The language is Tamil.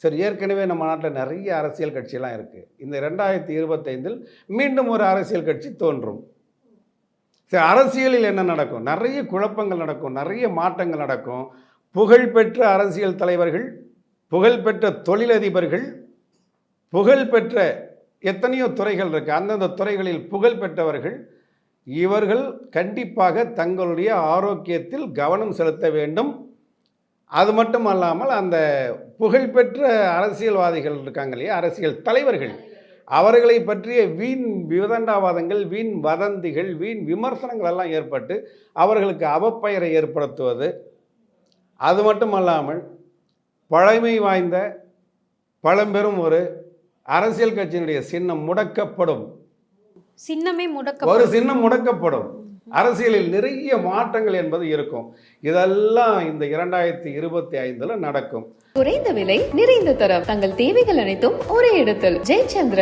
சரி, ஏற்கனவே நம்ம நாட்டில் நிறைய அரசியல் கட்சியெல்லாம் இருக்குது. இந்த 2025 மீண்டும் ஒரு அரசியல் கட்சி தோன்றும். சரி, அரசியலில் என்ன நடக்கும்? நிறைய குழப்பங்கள் நடக்கும், நிறைய மாற்றங்கள் நடக்கும். புகழ்பெற்ற அரசியல் தலைவர்கள், புகழ்பெற்ற தொழிலதிபர்கள், புகழ்பெற்ற எத்தனையோ துறைகள் இருக்குது, அந்தந்த துறைகளில் புகழ் பெற்றவர்கள், இவர்கள் கண்டிப்பாக தங்களுடைய ஆரோக்கியத்தில் கவனம் செலுத்த வேண்டும். அது மட்டும் அல்லாமல் அந்த புகழ்பெற்ற அரசியல்வாதிகள் இருக்காங்க இல்லையா, அரசியல் தலைவர்கள், அவர்களை பற்றிய வீண் விதண்டாவாதங்கள், வீண் வதந்திகள், வீண் விமர்சனங்கள் எல்லாம் ஏற்பட்டு அவர்களுக்கு அவப்பெயரை ஏற்படுத்துவது. அது மட்டும் அல்லாமல் பழமை வாய்ந்த பழம்பெரும் ஒரு அரசியல் கட்சியினுடைய சின்னம் முடக்கப்படும். சின்னமே ஒரு முடக்கப்படும். சின்னம் முடக்கப்படும். அரசியலில் நிறைய மாற்றங்கள் என்பது இருக்கும். இதெல்லாம் இந்த 2025 நடக்கும். குறைந்த விலை, நிறைந்த தரம், தங்கள் தேவைகள் அனைத்தும் ஒரே இடத்தில். ஜெயச்சந்திரன்.